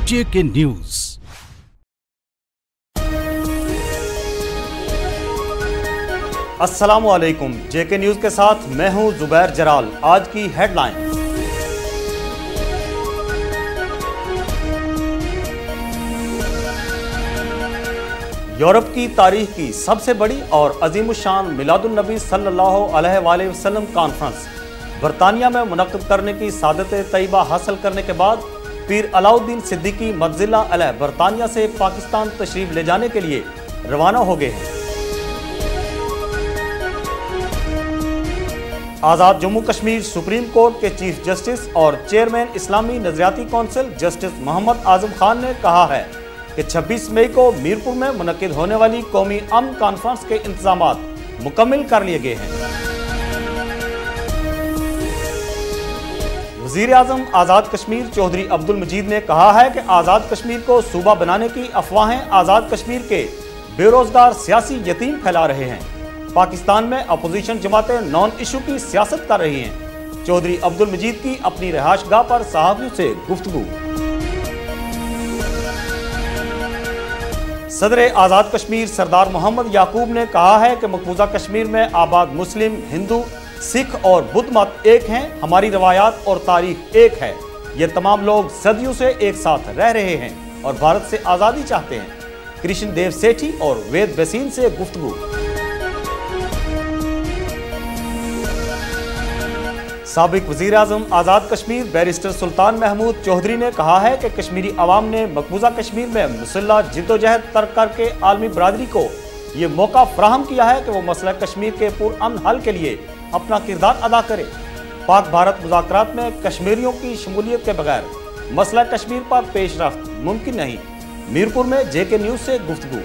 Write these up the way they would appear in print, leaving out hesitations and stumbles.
JK news. अस्सलामु अलैकुम। JK news के साथ मैं हूं जुबैर जराल। आज की हेडलाइन। यूरोप की तारीख की सबसे बड़ी और अजीमुशान मिलादुन नबी सल्लल्लाहु अलैहि वसल्लम कॉन्फ्रेंस बरतानिया में मुनक्किद करने की सादत तैयबा हासिल करने के बाद पीर अलाउद्दीन सिद्दीकी मज़िल्ला अलैह बरतानिया से पाकिस्तान तशरीफ ले जाने के लिए रवाना हो गए हैं। आज़ाद जम्मू कश्मीर सुप्रीम कोर्ट के चीफ जस्टिस और चेयरमैन इस्लामी नजरियाती कौंसिल जस्टिस मोहम्मद आजम खान ने कहा है कि 26 मई को मीरपुर में मुनक्किद होने वाली कौमी अमन कॉन्फ्रेंस के इंतजामात मुकम्मल कर लिए गए हैं। वज़ीर आज़म आज़ाद कश्मीर चौधरी अब्दुल मजीद ने कहा है कि आज़ाद कश्मीर को सूबा बनाने की अफवाहें आज़ाद कश्मीर के बेरोजगार सियासी यतीम फैला रहे हैं। पाकिस्तान में अपोजिशन जमातें नॉन इशू की सियासत कर रही हैं। चौधरी अब्दुल मजीद की अपनी रिहाइशगाह पर सहाफ़ियों से गुफ्तगू। सदर आज़ाद कश्मीर सरदार मोहम्मद याकूब ने कहा है कि मकबूजा कश्मीर में आबाद मुस्लिम, हिंदू, सिख और बुद्ध मत एक हैं। हमारी रवायात और तारीख एक है। ये तमाम लोग सदियों से एक साथ रह रहे हैं और भारत से आज़ादी चाहते हैं। कृष्ण देव सेठी और वेद बेसीन से गुफ्तगू। साबिक वज़ीर आज़म आज़ाद कश्मीर बैरिस्टर सुल्तान महमूद चौधरी ने कहा है कि कश्मीरी अवाम ने मकबूजा कश्मीर में मुसल्लह जिद्दोजहद तर्क करके आलमी बरादरी को ये मौका फराहम किया है कि वो मसला कश्मीर के पुरअमन हल के लिए अपना किरदार अदा करे। पाक भारत मुज़ाकरात में कश्मीरियों की शमूलियत के बगैर मसला कश्मीर पर पेशरफ्त मुमकिन नहीं। मीरपुर में JK न्यूज से गुफ्तगू।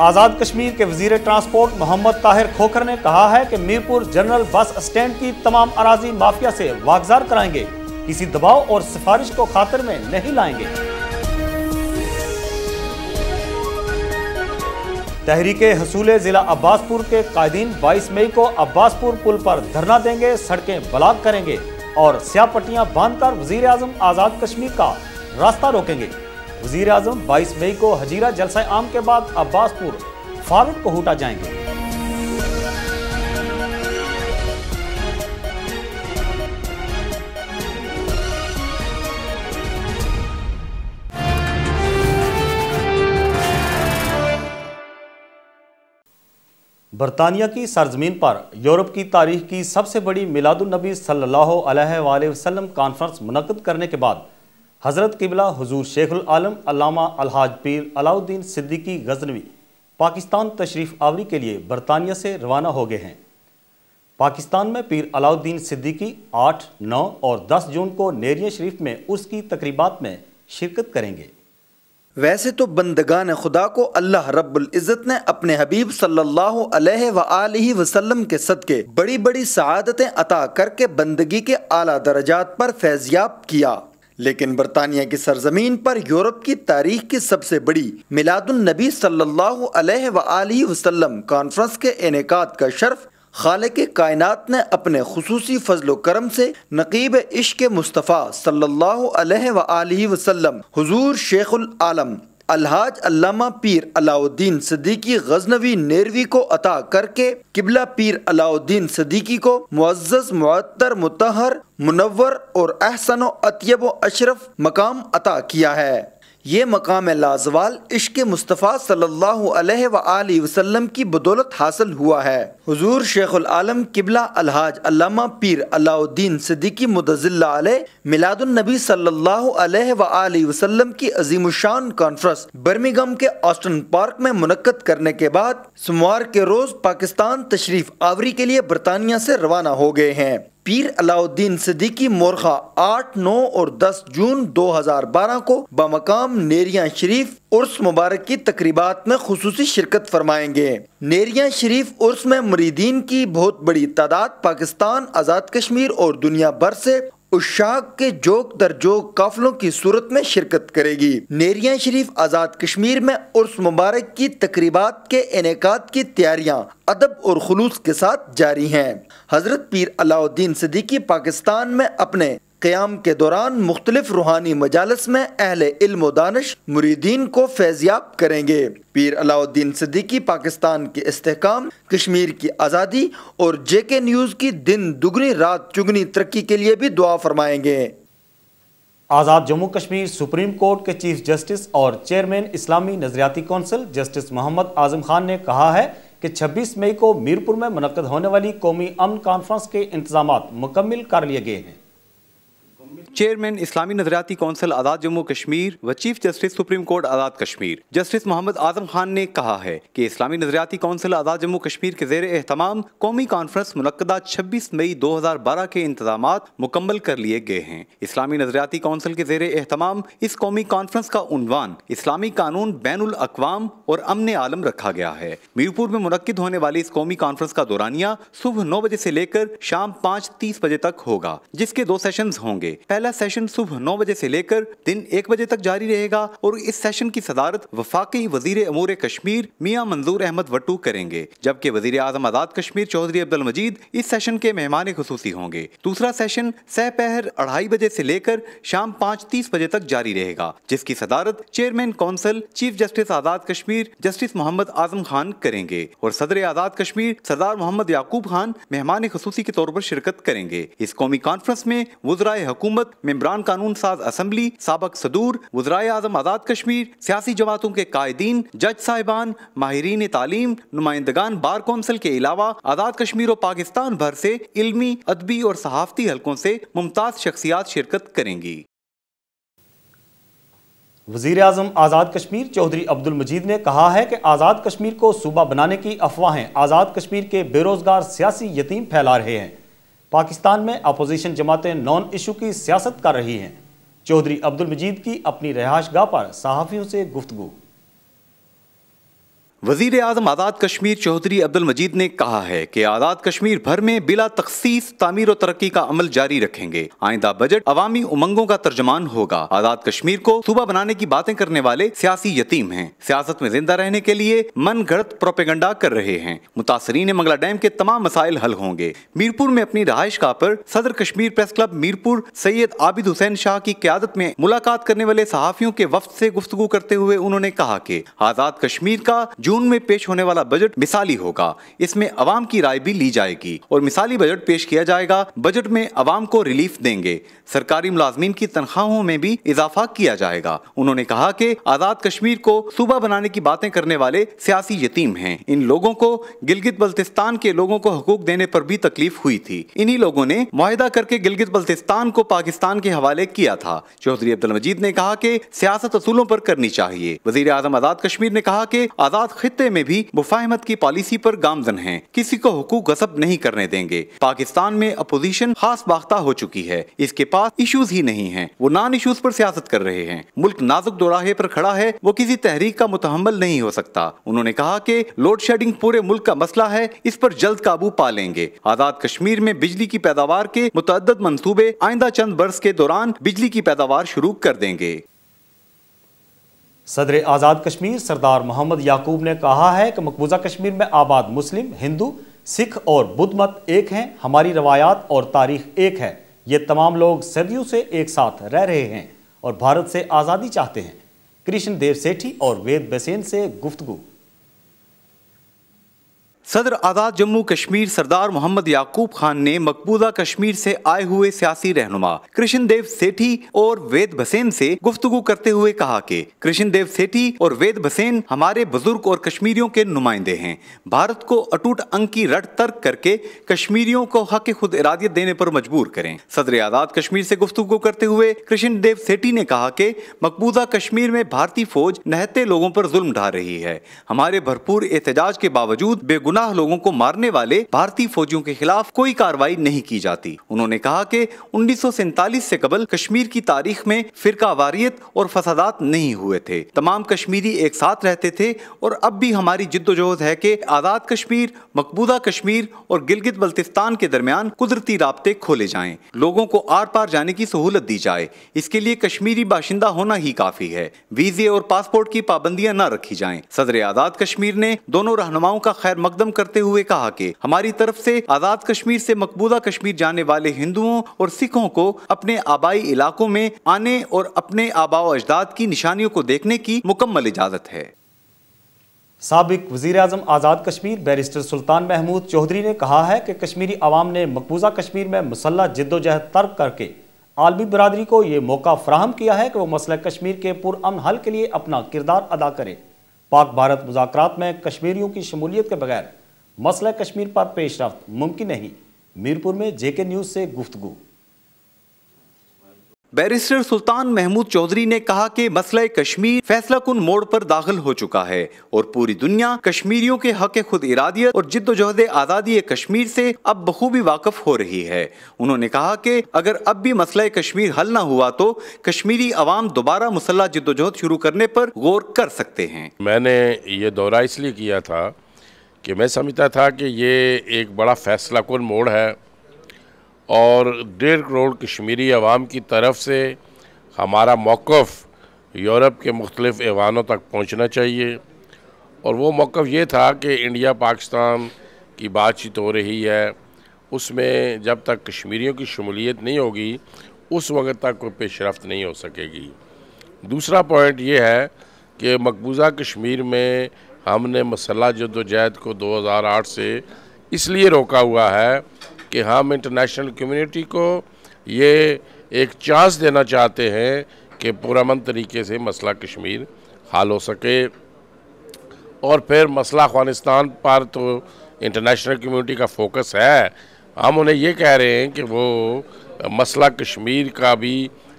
आज़ाद कश्मीर के वज़ीर ट्रांसपोर्ट मोहम्मद ताहिर खोखर ने कहा है कि मीरपुर जनरल बस स्टैंड की तमाम अराजी माफिया से वागजार कराएंगे, किसी दबाव और सिफारिश को खातिर में नहीं लाएंगे। तहरीके हसूल जिला अब्बासपुर के कायदीन 22 मई को अब्बासपुर पुल पर धरना देंगे, सड़कें ब्लॉक करेंगे और स्याह पट्टियां बांधकर वज़ीर आज़म आज़ाद कश्मीर का रास्ता रोकेंगे। वज़ीर आज़म 22 मई को हजीरा जलसा आम के बाद अब्बासपुर फॉरवर्ड को हूटा जाएंगे। बरतानिया की सरजमीन पर यूरोप की तारीख की सबसे बड़ी मिलादुन नबी सल्लल्लाहु अलैहि वसल्लम कॉन्फ्रेंस मुनक्किद करने के बाद हज़रत क़िबला हुज़ूर शेखुल आलम अल्लामा अलहाज पीर अलाउद्दीन सिद्दीकी गज़नवी पाकिस्तान तशरीफ़ आवरी के लिए बरतानिया से रवाना हो गए हैं। पाकिस्तान में पीर अलाउद्दीन सिद्दीकी 8, 9 और 10 जून को नेरिया शरीफ में उर्स की तकरीबात में शिरकत करेंगे। वैसे तो बंदगान खुदा को अल्लाह रब्बुल इज़्ज़त ने अपने हबीब सल्लल्लाहु अलैहि वसल्लम के सदके बड़ी बड़ी सआदतें अता करके बंदगी के आला दर्जात पर फैज़याब किया, लेकिन बरतानिया की सरजमीन पर यूरोप की तारीख की सबसे बड़ी मिलादुन नबी सल्लल्लाहु अलैहि वसल्लम कॉन्फ्रेंस के इनेकाद का शर्फ खालिक़े कायनात ने अपने खुसूसी फजलो करम से नकीब इश्क़ मुस्तफ़ा सल्लल्लाहु अलैहि वसल्लम हुज़ूर शेखुल आलम अलहाज अल्लामा पीर अलाउद्दीन सिद्दीकी गज़नवी नेरवी को अता करके क़िबला पीर अलाउद्दीन सिद्दीकी को मुअज़्ज़ज़ मुअत्तर मुतहर मुनव्वर और अहसन व अत्यब व अशरफ मकाम अता किया है। ये मकाम लाजवाल इश्क़ मुस्तफ़ा सल्लल्लाहु अलैहि वसल्लम की बदौलत हासिल हुआ है। हुज़ूर शेखुल आलम क़िबला अलहाज अल्लामा पीर अलाउद्दीन सिद्दीकी मुदज़िल्ला अलैह मिलादुन नबी सल्लल्लाहु अलैहि वसल्लम की अज़ीमुशान कॉन्फ्रेंस बर्मिंघम के ऑस्टन पार्क में मुनक्किद करने के बाद सोमवार के रोज़ पाकिस्तान तशरीफ़ आवरी के लिए बरतानिया से रवाना हो गए हैं। پیر علاؤالدین صدیقی مورخہ 8، 9 اور 10 جون 2012 کو بمقام نیریاں شریف عرس مبارک کی تقریبات میں خصوصی شرکت فرمائیں گے۔ نیریاں شریف عرس میں مریدین کی بہت بڑی تعداد پاکستان، آزاد کشمیر اور دنیا بھر سے عشاق کے جوک در جوک قافلوں کی صورت میں شرکت کرے گی۔ نیریاں شریف آزاد کشمیر میں عرس مبارک کی تقریبات کے انعقاد کی تیاریاں ادب اور خلوص کے ساتھ جاری ہیں۔ حضرت پیر علاؤالدین صدیقی پاکستان میں اپنے قیام کے دوران مختلف روحانی مجالس میں اہل علم و دانش مریدین کو فیضیاب کریں گے۔ پیر علاؤالدین صدیقی پاکستان کے استحکام، کشمیر کی آزادی اور JK نیوز کی دن دگنی رات چگنی ترقی کے لیے بھی دعا فرمائیں گے۔ آزاد جموں کشمیر سپریم کورٹ کے چیف جسٹس اور چیئرمین اسلامی نظریاتی کونسل جسٹس محمد اعظم خان نے کہا ہے کہ 26 مئی کو میرپور میں منعقد ہونے والی قومی امن کانفرنس کے انتظامات مکمل کر لیے گئے ہیں۔ چیئرمین اسلامی نظریاتی کونسل آزاد جموں کشمیر و chief justice supreme court Azad Kashmir justice Muhammad Azam Khan نے کہا ہے کہ اسلامی نظریاتی کونسل آزاد جموں کشمیر کے زیر اہتمام قومی کانفرنس منعقدہ 26 مئی 2012 کے انتظامات مکمل کر لیے گئے ہیں۔ اسلامی نظریاتی کونسل کے زیر اہتمام اس قومی کانفرنس کا عنوان اسلامی قانون بین الاقوام اور امن عالم رکھا گیا ہے۔ میرپور میں منعقد ہونے والی اس قومی کانفرنس کا دورانیہ صبح 9 بجے سے لے کر شام 5:30 بجے تک ہوگا، جس کے 2 سیشنز ہوں گے۔ پہلا سیشن صبح 9 بجے سے لے کر دن 1 بجے تک جاری رہے گا اور اس سیشن کی صدارت وفاقی وزیر امور کشمیر میاں منظور احمد وٹو کریں گے، جبکہ وزیر اعظم آزاد کشمیر چودھری عبدالمجید اس سیشن کے مہمان خصوصی ہوں گے۔ دوسرا سیشن سہ پہر 2:30 بجے سے لے کر شام 5:30 بجے تک جاری رہے گا، جس کی صدارت chairman council chief justice Azad Kashmir justice Muhammad Azam Khan کریں گے اور صدر آزاد کشمیر سردار محمد یعقوب خان مہمان خصوصی کے طور پر شرکت کریں گے۔ اس قومی کانفرنس میں وزرائے حکومت، ممبران قانون ساز اسمبلی، سابق صدور، وزرائے اعظم آزاد کشمیر، سیاسی جماعتوں کے قائدین، جج صاحبان، ماہرین تعلیم، نمائندگان بار کونسل کے علاوہ آزاد کشمیر و پاکستان بھر سے علمی، ادبی اور صحافتی حلقوں سے ممتاز شخصیات شرکت کریں گی۔ وزیر اعظم آزاد کشمیر چودھری عبدالمجید نے کہا ہے کہ آزاد کشمیر کو صوبہ بنانے کی افواہیں آزاد کشمیر کے بے روزگار سیاسی یتیم پھیلا رہے ہیں۔ پاکستان میں اپوزیشن جماعتیں نان ایشو کی سیاست کر رہی ہیں۔ چودھری عبدالمجید کی اپنی رہائش گاہ پر صحافیوں سے گفتگو۔ وزیر اعظم آزاد کشمیر چودھری عبدالمجید نے کہا ہے کہ آزاد کشمیر بھر میں بلا تخصیص تعمیر و ترقی کا عمل جاری رکھیں گے۔ آئندہ بجٹ عوامی امنگوں کا ترجمان ہوگا۔ آزاد کشمیر کو صوبہ بنانے کی باتیں کرنے والے سیاسی یتیم ہیں، سیاست میں زندہ رہنے کے لیے من گھڑت پروپیگنڈا کر رہے ہیں۔ متاثرین منگلا ڈیم کے تمام مسائل حل ہوں گے۔ میرپور میں اپنی رہائش گاہ پر صدر کشمیر پریس کلب میرپور سید عابد حسین شاہ کی قیادت میں ملاقات کرنے والے صحافیوں کے وفد سے گفتگو کرتے ہوئے انہوں نے کہا کہ آزاد کشمیر کا جون میں پیش ہونے والا بجٹ مثالی ہوگا۔ اس میں عوام کی رائے بھی لی جائے گی اور مثالی بجٹ پیش کیا جائے گا۔ بجٹ میں عوام کو ریلیف دیں گے۔ سرکاری ملازمین کی تنخواہوں میں بھی اضافہ کیا جائے گا۔ انہوں نے کہا کہ آزاد کشمیر کو صوبہ بنانے کی باتیں کرنے والے سیاسی یتیم ہیں۔ ان لوگوں کو گلگت بلتستان کے لوگوں کو حقوق دینے پر بھی تکلیف ہوئی تھی۔ انہی لوگوں نے معاہدہ کر کے گلگت بلتستان کو پاکستان کے حوالے کیا تھا۔ چودھری عبدالمجید نے کہا کہ سیاست اصولوں پر کرنی چاہیے۔ وزیر اعظم آزاد کشمیر نے کہا کہ آزاد خطے میں بھی مفاہمت کی پالیسی پر گامزن ہیں، کسی کو حقوق غصب نہیں کرنے دیں گے۔ پاکستان میں اپوزیشن خاص باختہ ہو چکی ہے، اس کے پاس ایشوز ہی نہیں ہیں، وہ نان ایشوز پر سیاست کر رہے ہیں۔ ملک نازک دوراہے پر کھڑا ہے، وہ کسی تحریک کا متحمل نہیں ہو سکتا۔ انہوں نے کہا کہ لوڈ شیڈنگ پورے ملک کا مسئلہ ہے، اس پر جلد قابو پا لیں گے۔ آزاد کشمیر میں بجلی کی پیداوار کے متعدد منصوبے آئندہ چند برس کے دوران بجلی کی پیداوار شروع کر دیں گے۔ صدر آزاد کشمیر سردار محمد یعقوب نے کہا ہے کہ مقبوضہ کشمیر میں آباد مسلم، ہندو، سکھ اور بدھ مت ایک ہیں، ہماری روایات اور تاریخ ایک ہے۔ یہ تمام لوگ صدیوں سے ایک ساتھ رہ رہے ہیں اور بھارت سے آزادی چاہتے ہیں۔ کرشن دیو سیٹھی اور وید بسین سے گفتگو۔ صدر آزاد جموں کشمیر سردار محمد یعقوب خان نے مقبوضہ کشمیر سے آئے ہوئے سیاسی رہنما کرشن دیو سیٹھی اور وید بسین سے گفتگو کرتے ہوئے کہا کہ کرشن دیو سیٹھی اور وید بسین ہمارے بزرگ اور کشمیریوں کے نمائندے ہیں۔ بھارت کو اٹوٹ انگ کی رٹ ترک کر کے کشمیریوں کو حق خود ارادیت دینے پر مجبور کریں۔ صدر آزاد کشمیر سے گفتگو کرتے ہوئے کرشن دیو سیٹھی نے کہا کہ مقبوضہ کشمیر میں بھارتی فوج نہتے لوگوں پر ظلم ڈھا رہی ہے۔ ہمارے بھرپور احتجاج کے باوجود بے گناہ बेगुनाह लोगों को मारने वाले भारतीय फौजियों के खिलाफ कोई कार्रवाई नहीं की जाती। उन्होंने कहा कि 1947 से कबल कश्मीर की तारीख में फिरकावारियत और फसादात नहीं हुए थे। तमाम कश्मीरी एक साथ रहते थे और अब भी हमारी जिद्दोजहद है कि आज़ाद कश्मीर, मकबूजा कश्मीर और गिलगित बल्तिस्तान के दरमियान कुदरती राब्ते खोले जाएं, लोगों को आर पार जाने की सहूलत दी जाए। इसके लिए कश्मीरी बाशिंदा होना ही काफी है। वीजे और पासपोर्ट की पाबंदियां न रखी जाएं। सदर आज़ाद कश्मीर ने दोनों रहनुमाओं का खैर मकदम करते हुए कहा कि हमारी तरफ से आज़ाद कश्मीर से मकबूजा कश्मीर जाने वाले हिंदुओं और सिखों को अपने आबाई इलाकों में आने और अपने आबाओ अजदाद की निशानियों को देखने की मुकम्मल इजाजत है। साबिक वज़ीर आज़म आज़ाद कश्मीर बैरिस्टर सुल्तान महमूद चौधरी ने कहा है कि कश्मीरी अवाम ने मकबूजा कश्मीर में मुसल्लह जिद्दोजहद तर्क करके आलमी बरादरी को ये मौका फराहम किया है कि वो मसला कश्मीर के पुरअमन हल के लिए अपना किरदार अदा करे। पाक भारत मुज़ाकरात में कश्मीरियों की शमूलियत के बगैर मसला कश्मीर पर पेशरफ्त मुमकिन नहीं। मीरपुर में जेके न्यूज़ से गुफ्तगू। बैरिस्टर सुल्तान महमूद चौधरी ने कहा कि मसला कश्मीर फैसला कुन मोड़ पर दाखिल हो चुका है और पूरी दुनिया कश्मीरियों के हक खुद इरादियत और जिद्दोजहद आज़ादी कश्मीर से अब बखूबी वाकफ हो रही है। उन्होंने कहा कि अगर अब भी मसला कश्मीर हल न हुआ तो कश्मीरी अवाम दोबारा मुसल्लह जिद्दोजहद शुरू करने पर गौर कर सकते हैं। मैंने ये दौरा इसलिए किया था कि मैं समझता था कि ये एक बड़ा फैसला कुन मोड़ है और 1.5 करोड़ कश्मीरी अवाम की तरफ से हमारा मौक़िफ़ यूरोप के मुख्तलिफ़ ऐवानों तक पहुंचना चाहिए। और वो मौक़िफ़ ये था कि इंडिया पाकिस्तान की बातचीत हो रही है, उसमें जब तक कश्मीरियों की शमूलियत नहीं होगी उस वक्त तक कोई पेशरफ्त नहीं हो सकेगी। दूसरा पॉइंट ये है कि मकबूजा कश्मीर में हमने मसल्लह जद्दोजहद को 2008 से इसलिए रोका हुआ है कि हम इंटरनेशनल कम्युनिटी को ये एक चांस देना चाहते हैं कि पुरअमन तरीके से मसला कश्मीर हल हो सके। और फिर मसला अफ़गानिस्तान पर तो इंटरनेशनल कम्युनिटी का फोकस है, हम उन्हें ये कह रहे हैं कि वो मसला कश्मीर का भी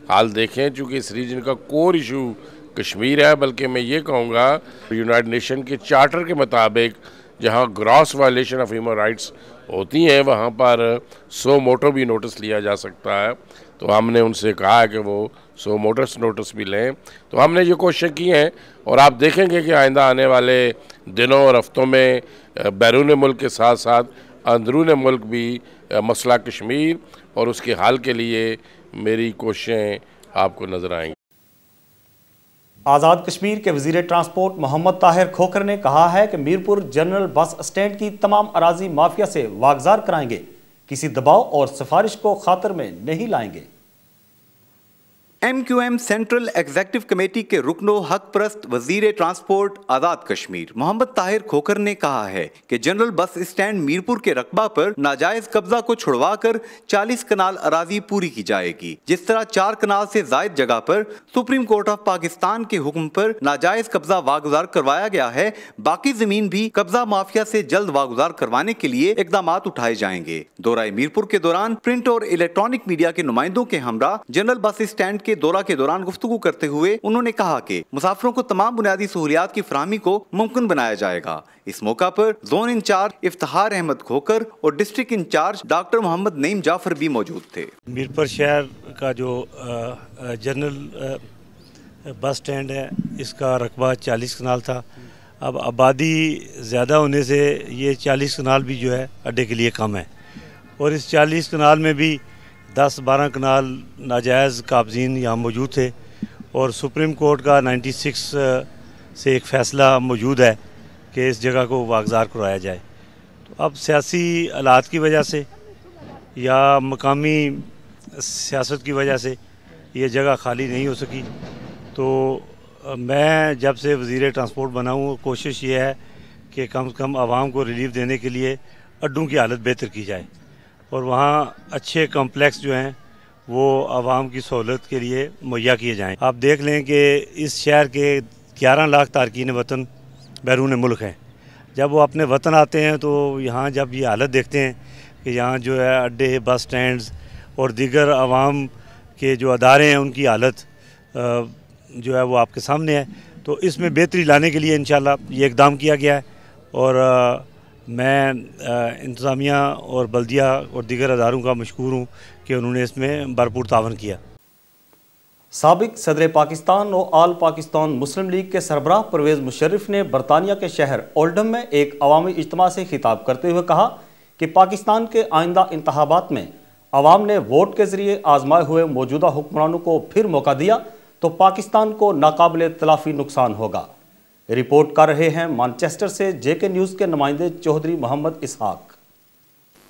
हाल देखें, चूँकि इस रीजन का कोर इशू कश्मीर है। बल्कि मैं ये कहूँगा यूनाइटेड नेशन के चार्टर के मुताबिक जहाँ gross violation of human rights होती हैं वहाँ पर सो मोटो भी नोटिस लिया जा सकता है। तो हमने उनसे कहा है कि वो सो मोटस नोटिस भी लें। तो हमने ये कोशिश की हैं और आप देखेंगे कि आइंदा आने वाले दिनों और हफ्तों में बैरून मुल्क के साथ साथ अंदरून मुल्क भी मसला कश्मीर और उसके हल के लिए मेरी कोशिशें आपको नज़र आएंगी। आज़ाद कश्मीर के वज़ीर ट्रांसपोर्ट मोहम्मद ताहिर खोखर ने कहा है कि मीरपुर जनरल बस स्टैंड की तमाम अराजी माफिया से वागजार कराएंगे, किसी दबाव और सिफारिश को खातर में नहीं लाएंगे। MQM सेंट्रल एग्जीक्यूटिव कमेटी के रुकनो हक परस्त वजीर ट्रांसपोर्ट आज़ाद कश्मीर मोहम्मद ताहिर खोखर ने कहा है कि जनरल बस स्टैंड मीरपुर के रकबा पर नाजायज कब्जा को छुड़वाकर 40 कनाल अराजी पूरी की जाएगी। जिस तरह 4 कनाल से जायद जगह पर सुप्रीम कोर्ट ऑफ पाकिस्तान के हुक्म पर नाजायज कब्जा वागुजार करवाया गया है, बाकी जमीन भी कब्जा माफिया से जल्द वागुजार करवाने के लिए इकदाम उठाए जाएंगे। दौरा मीरपुर के दौरान प्रिंट और इलेक्ट्रॉनिक मीडिया के नुमाइंदों के हमरा जनरल बस स्टैंड के दौरा के दौरान गुफ्तगू करते हुए उन्होंने कहा कि मुसाफिरों को तमाम बुनियादी सहूलियात की फराहमी को मुमकिन बनाया जाएगा। इस मौका पर जोन इंचार्ज इफ्तिखार अहमद खोकर और district incharge doctor Mohammad Naeem Jafar भी मौजूद थे। मीरपुर शहर का जो जनरल बस स्टैंड है इसका रकबा 40 कनाल था। अब आबादी ज़्यादा होने से ये 40 कनाल भी जो है अड्डे के लिए कम है और इस 40 कनाल में भी 10-12 कनाल नाजायज़ काबजीन यहाँ मौजूद थे और सुप्रीम कोर्ट का 96 से एक फ़ैसला मौजूद है कि इस जगह को वागजार कराया जाए। तो अब सियासी हालात की वजह से या मकामी सियासत की वजह से ये जगह खाली नहीं हो सकी। तो मैं जब से वज़ीर ट्रांसपोर्ट बना हूँ कोशिश ये है कि कम से कम आवाम को रिलीफ देने के लिए अड्डों की हालत बेहतर की जाए और वहाँ अच्छे कॉम्प्लेक्स जो हैं वो आवाम की सहूलत के लिए मुहैया किए जाएँ। आप देख लें कि इस शहर के 11 लाख तारकीन वतन बैरून मुल्क हैं। जब वो अपने वतन आते हैं तो यहाँ जब ये हालत देखते हैं कि यहाँ जो है अड्डे, बस स्टैंड्स और दीगर आवाम के जो अदारे हैं उनकी हालत जो है वो आपके सामने है। तो इसमें बेहतरी लाने के लिए इंशाल्लाह ये इक़दाम किया गया है और میں انتظامیہ اور بلدیہ اور دیگر اداروں کا مشکور ہوں کہ انہوں نے اس میں بھرپور تعاون کیا۔ سابق صدر پاکستان اور آل پاکستان مسلم لیگ کے سربراہ پرویز مشرف نے برطانیہ کے شہر اولڈم میں ایک عوامی اجتماع سے خطاب کرتے ہوئے کہا کہ پاکستان کے آئندہ انتخابات میں عوام نے ووٹ کے ذریعے آزمائے ہوئے موجودہ حکمرانوں کو پھر موقع دیا تو پاکستان کو ناقابل تلافی نقصان ہوگا۔ رپورٹ کر رہے ہیں مانچسٹر سے جے کے نیوز کے نمائندے چودھری محمد اسحاق۔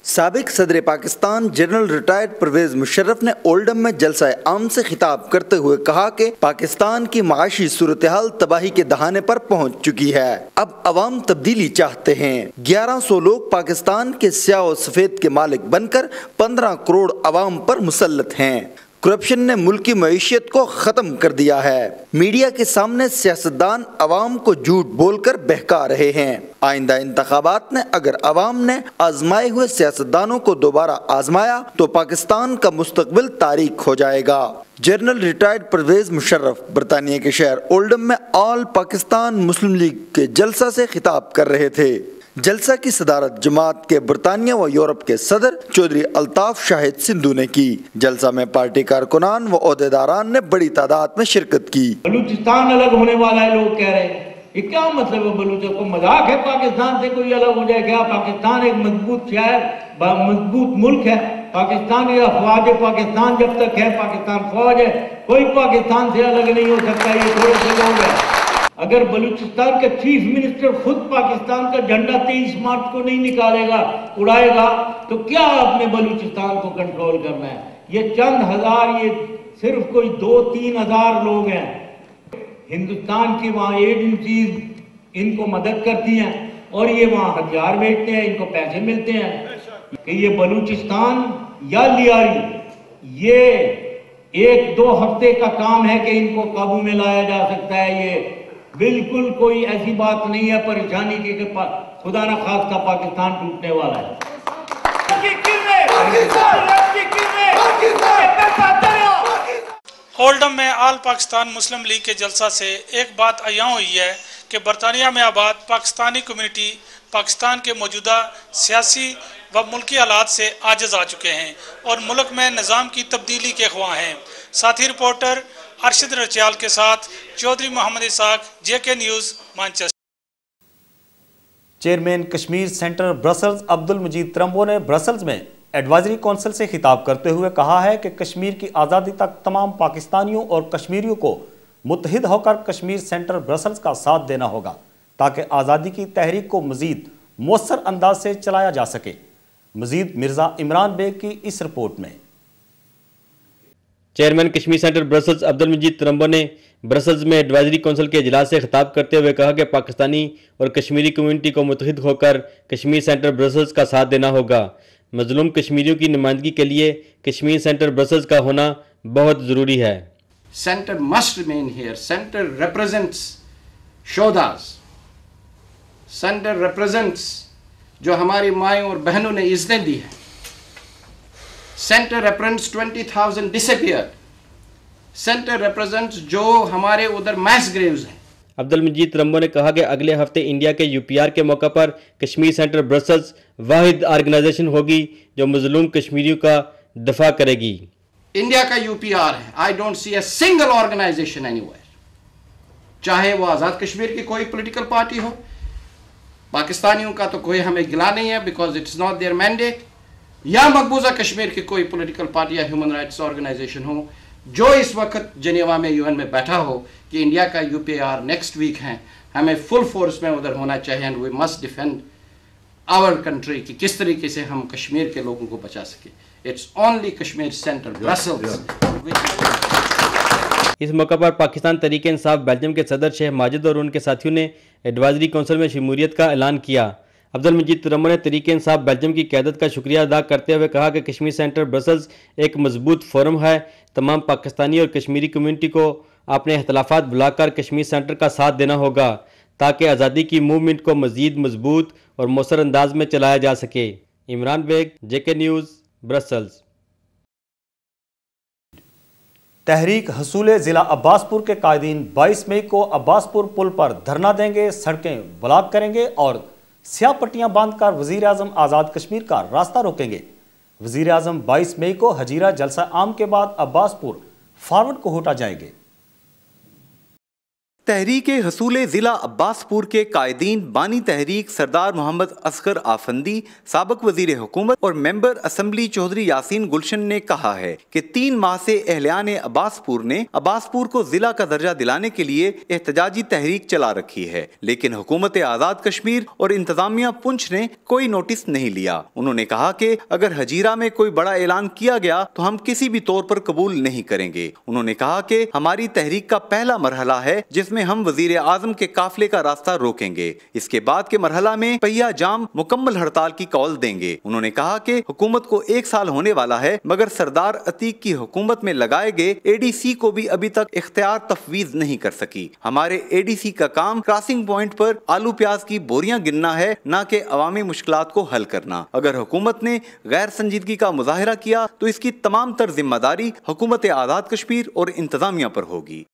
سابق صدر پاکستان جنرل ریٹائرڈ پرویز مشرف نے اولڈم میں جلسہ عام سے خطاب کرتے ہوئے کہا کہ پاکستان کی معاشی صورتحال تباہی کے دہانے پر پہنچ چکی ہے، اب عوام تبدیلی چاہتے ہیں۔ 1100 لوگ پاکستان کے سیاہ و سفید کے مالک بن کر 15 کروڑ عوام پر مسلط ہیں۔ کرپشن نے ملکی معیشت کو ختم کر دیا ہے۔ میڈیا کے سامنے سیاستدان عوام کو جھوٹ بول کر بہکا رہے ہیں۔ آئندہ انتخابات میں اگر عوام نے آزمائے ہوئے سیاستدانوں کو دوبارہ آزمایا تو پاکستان کا مستقبل تاریک ہو جائے گا۔ جنرل ریٹائرڈ پرویز مشرف برطانیہ کے شہر اولڈم میں آل پاکستان مسلم لیگ کے جلسہ سے خطاب کر رہے تھے۔ جلسہ کی صدارت جماعت کے برطانیہ و یورپ کے صدر چودھری الطاف شاہد سندھو نے کی۔ جلسہ میں پارٹی کارکنان و عہدیداران نے بڑی تعداد میں شرکت کی۔ بلوچستان الگ ہونے والا ہے، لوگ کہہ رہے ہیں یہ کیا مطلب ہے؟ بلوچستان کو مذاق ہے پاکستان سے کوئی الگ ہو جائے کیا؟ پاکستان ایک مضبوط شہر، مضبوط ملک ہے۔ پاکستان یا افواج پاکستان جب تک ہے، پاکستان فوج ہے، کوئی پاکستان سے الگ نہیں ہو سکتا۔ یہ تھوڑے سے لوگ ہیں۔ اگر بلوچستان کا چیف منسٹر خود پاکستان کا جھنڈا 23 مارچ کو نہیں نکالے گا، اڑائے گا، تو کیا آپ نے بلوچستان کو کنٹرول کرنا ہے؟ یہ چند ہزار، یہ صرف کوئی 2-3 ہزار لوگ ہیں۔ ہندوستان کی وہاں ایجنسیز ان کو مدد کرتی ہیں اور یہ وہاں ہتھیار بیچتے ہیں، ان کو پیسے ملتے ہیں کہ یہ بلوچستان یا لیاری، یہ 1-2 ہفتے کا کام ہے کہ ان کو قابو میں لایا جا سکتا ہے۔ یہ بالکل کوئی ایسی بات نہیں ہے پریشانی کی کہ خدا نہ خواستہ پاکستان ٹوٹنے والا ہے۔ اولڈم میں آل پاکستان مسلم لیگ کے جلسہ سے ایک بات عیاں ہوئی ہے کہ برطانیہ میں آباد پاکستانی کمیونٹی پاکستان کے موجودہ سیاسی و ملکی حالات سے عاجز آ چکے ہیں اور ملک میں نظام کی تبدیلی کے خواہاں ہیں۔ ساتھی رپورٹر ارشد رچیال کے ساتھ چودھری محمد اسحاق، جے کے news, Manchester. Chairman Kashmir centre Brussels Abdul Majeed ترمبو نے برسلز میں ایڈوائزری کونسل سے خطاب کرتے ہوئے کہا ہے کہ کشمیر کی آزادی تک تمام پاکستانیوں اور کشمیریوں کو متحد ہو کر کشمیر سینٹر برسلز کا ساتھ دینا ہوگا تاکہ آزادی کی تحریک کو مزید مؤثر انداز سے چلایا جا سکے۔ مزید مرزا عمران بیگ کی اس رپورٹ میں۔ Chairman Kashmir centre Brussels Abdul Majeed ترمبو نے برسلز میں ایڈوائزری کونسل کے اجلاس سے خطاب کرتے ہوئے کہا کہ پاکستانی اور کشمیری کمیونٹی کو متحد ہو کر کشمیر سینٹر برسلز کا ساتھ دینا ہوگا۔ مظلوم کشمیریوں کی نمائندگی کے لیے کشمیر سینٹر برسلز کا ہونا بہت ضروری ہے۔ Center must remain here. Center represents شوداز، Center represents جو ہماری مائیں اور بہنوں نے عزتیں دی ہیں۔ Center represents 20,000 disappeared. Center represents جو ہمارے ادھر mass graves ہیں۔ عبد المجید ترمبو نے کہا کہ اگلے ہفتے انڈیا کے UPR کے موقع پر کشمیر سینٹر برسلز واحد آرگنائزیشن ہوگی جو مظلوم کشمیریوں کا دفاع کرے گی۔ انڈیا کا UPR ہے۔ I don't see a single organization anywhere. چاہے وہ آزاد کشمیر کی کوئی پولیٹیکل پارٹی ہو، پاکستانیوں کا تو کوئی ہمیں گلا نہیں ہے because it's not their mandate، یا مقبوضہ کشمیر کی کوئی پولیٹیکل پارٹی یا ہیومن رائٹس آرگنائزیشن ہو جو اس وقت جنیوا میں UN میں بیٹھا ہو کہ انڈیا کا UPR نیکسٹ ویک ہیں، ہمیں فل فورس میں ادھر ہونا چاہیے and we must defend our country کہ کس طریقے سے ہم کشمیر کے لوگوں کو بچا سکیں۔ It's only Kashmir centre Brussels. اس موقع پر پاکستان تحریک انصاف بیلجیم کے صدر شیخ ماجد اور ان کے ساتھیوں نے ایڈوائزری کونسل میں شمولیت کا اعلان کیا۔ عبد المجید ترمبو نے تحریک انصاف بیلجیم کی قیادت کا شکریہ ادا کرتے ہوئے کہا کہ کشمیر سینٹر برسلز ایک مضبوط فورم ہے۔ تمام پاکستانی اور کشمیری کمیونٹی کو اپنے اختلافات بلا کر کشمیر سینٹر کا ساتھ دینا ہوگا تاکہ آزادی کی موومنٹ کو مزید مضبوط اور مؤثر انداز میں چلایا جا سکے۔ Imran Baig, JK news, Brussels. تحریک حصول ضلع عباس پور کے قائدین 22 مئی کو عباس پور پل پر دھرنا دیں گے، سڑکیں بلاک کریں گے اور स्याह पट्टियां बांधकर वजीर आजम आज़ाद कश्मीर का रास्ता रोकेंगे। वजीर आजम 22 मई को हजीरा जलसा आम के बाद अब्बासपुर फॉरवर्ड को होटा जाएंगे। तहरीक हसूल ज़िला अब्बासपुर के कायदीन बानी तहरीक सरदार मोहम्मद असगर आफंदी, साबिक वजीर हुकूमत और मेंबर असम्बली चौधरी यासीन गुलशन ने कहा है कि 3 माह से अहलियान अब्बासपुर ने अब्बासपुर को ज़िला का दर्जा दिलाने के लिए एहतजाजी तहरीक चला रखी है, लेकिन हुकूमत आज़ाद कश्मीर और इंतजामिया पुंछ ने कोई नोटिस नहीं लिया। उन्होंने कहा कि अगर हजीरा में कोई बड़ा ऐलान किया गया तो हम किसी भी तौर पर कबूल नहीं करेंगे। उन्होंने कहा कि हमारी तहरीक का पहला मरहला है जिसमें हम वजीर आजम के काफिले का रास्ता रोकेंगे। इसके बाद के मरहला में पहिया जाम मुकम्मल हड़ताल की कॉल देंगे। उन्होंने कहा कि हुकूमत को 1 साल होने वाला है, मगर सरदार अतीक की हुकूमत में लगाए गए एडीसी को भी अभी तक इख्तियार तफवीज नहीं कर सकी। हमारे एडीसी का काम क्रॉसिंग पॉइंट पर आलू प्याज की बोरियां गिनना है, न कि अवामी मुश्किलात को हल करना। अगर हुकूमत ने गैर संजीदगी का मुजाहिरा किया तो इसकी तमाम तर जिम्मेदारी हुकूमत आज़ाद कश्मीर और इंतजामिया पर होगी।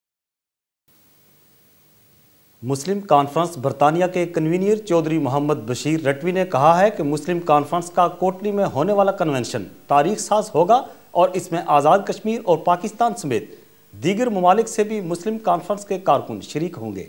मुस्लिम कॉन्फ्रेंस बरतानिया के कन्वीनियर चौधरी मोहम्मद बशीर रटवी ने कहा है कि मुस्लिम कॉन्फ्रेंस का कोटली में होने वाला कन्वेंशन तारीख साज होगा और इसमें आज़ाद कश्मीर और पाकिस्तान समेत दीगर ममालिक से भी मुस्लिम कॉन्फ्रेंस के कारकुन शरीक होंगे।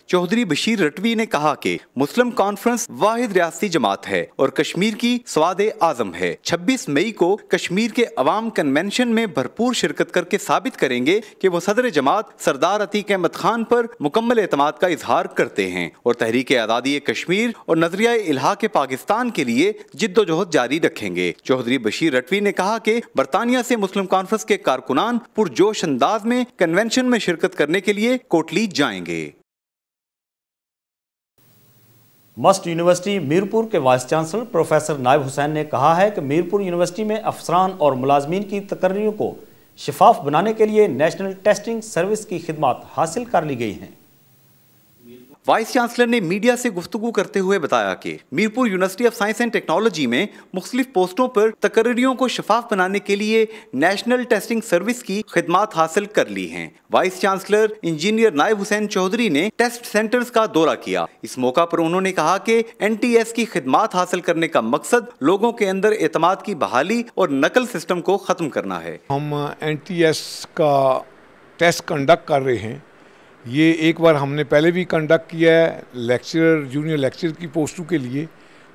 चौधरी बशीर रटवी ने कहा कि मुस्लिम कॉन्फ्रेंस वाहिद रियासती जमात है और कश्मीर की स्वाद आजम है। 26 मई को कश्मीर के अवाम कन्वेंशन में भरपूर शिरकत करके साबित करेंगे कि वो सदर जमात सरदार अतीक अहमद खान पर मुकम्मल एतमाद का इजहार करते हैं और तहरीक आज़ादी कश्मीर और नजरिया इल्हाक पाकिस्तान के लिए जिद्दोजहद जारी रखेंगे। चौधरी बशीर रटवी ने कहा कि बरतानिया से मुस्लिम कॉन्फ्रेंस के कारकुनान पुरजोश अंदाज में कन्वेंशन में शिरकत करने के लिए कोटली जाएंगे। मस्ट यूनिवर्सिटी मीरपुर के वाइस चांसलर प्रोफेसर नायब हुसैन ने कहा है कि मीरपुर यूनिवर्सिटी में अफसरान और मुलाजमीन की तकर्रियों को शफाफ बनाने के लिए नेशनल टेस्टिंग सर्विस की खिदमत हासिल कर ली गई हैं। वाइस चांसलर ने मीडिया से गुफ्तगू करते हुए बताया कि Mirpur university of science and technology में मुख्तलिफ पोस्टों पर तकर्रियों को शफाफ बनाने के लिए नेशनल टेस्टिंग सर्विस की खिदमत हासिल कर ली हैं। वाइस चांसलर इंजीनियर नायब हुसैन चौधरी ने टेस्ट सेंटर्स का दौरा किया। इस मौका पर उन्होंने कहा कि NTS की खिदमत हासिल करने का मकसद लोगों के अंदर एतमाद की बहाली और नकल सिस्टम को ख़त्म करना है। हम NTS का टेस्ट कंडक्ट कर रहे हैं। ये एक बार हमने पहले भी कंडक्ट किया है लेक्चरर जूनियर लेक्चरर की पोस्टों के लिए,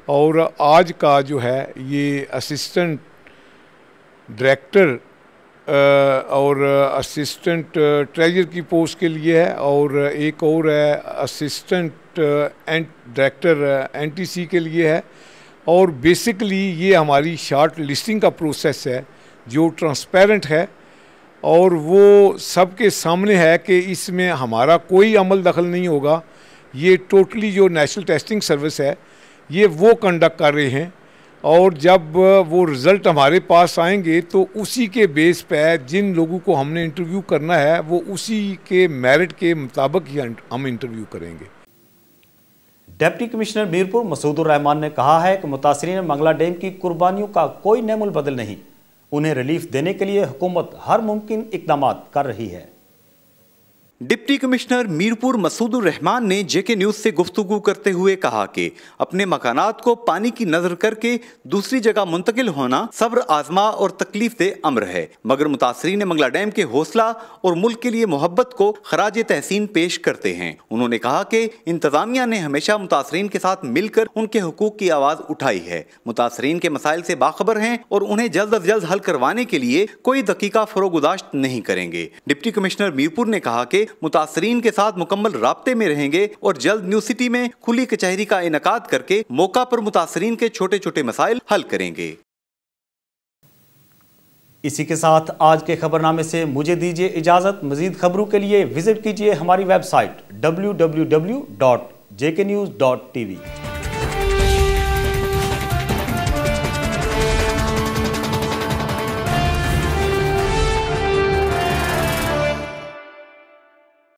और आज का जो है ये असिस्टेंट डायरेक्टर और असिस्टेंट ट्रेजर की पोस्ट के लिए है, और एक और है असिस्टेंट डायरेक्टर NTC के लिए है। और बेसिकली ये हमारी शॉर्ट लिस्टिंग का प्रोसेस है जो ट्रांसपेरेंट है और वो सबके सामने है कि इसमें हमारा कोई अमल दखल नहीं होगा। ये टोटली जो नेशनल टेस्टिंग सर्विस है ये वो कंडक्ट कर रहे हैं, और जब वो रिज़ल्ट हमारे पास आएंगे तो उसी के बेस पे जिन लोगों को हमने इंटरव्यू करना है वो उसी के मेरिट के मुताबिक ही हम इंटरव्यू करेंगे। डिप्टी कमिश्नर मीरपुर मसूदुर रहमान ने कहा है कि मुतासिरीन मंगला डैम की कुर्बानियों का कोई नेमुल बदल नहीं, उन्हें रिलीफ देने के लिए हुकूमत हर मुमकिन इक़दामात कर रही है। डिप्टी कमिश्नर मीरपुर मसूदुर रहमान ने JK न्यूज़ से गुफ्तगू करते हुए कहा कि अपने मकानात को पानी की नजर करके दूसरी जगह मुंतकिल होना सब्र आजमा और तकलीफ दे अम्र है, मगर मुतासरीन मंगला डैम के हौसला और मुल्क के लिए मोहब्बत को खराज तहसीन पेश करते हैं। उन्होंने कहा कि इंतजामिया ने हमेशा मुतासरीन के साथ मिलकर उनके हुकूक की आवाज़ उठाई है, मुतासरीन के मसाइल से बाखबर हैं और उन्हें जल्द अज जल्द हल करवाने के लिए कोई दकीका फरोगुदाश्त नहीं करेंगे। डिप्टी कमिश्नर मीरपुर ने कहा कि मुतासरीन के साथ मुकम्मल राब्ते में रहेंगे और जल्द न्यू सिटी में खुली कचहरी का इनेकाद करके मौका पर मुतासरीन के छोटे छोटे मसाइल हल करेंगे। इसी के साथ आज के खबरनामे से मुझे दीजिए इजाजत। मजीद खबरों के लिए विजिट कीजिए हमारी वेबसाइट www.jknews.tv।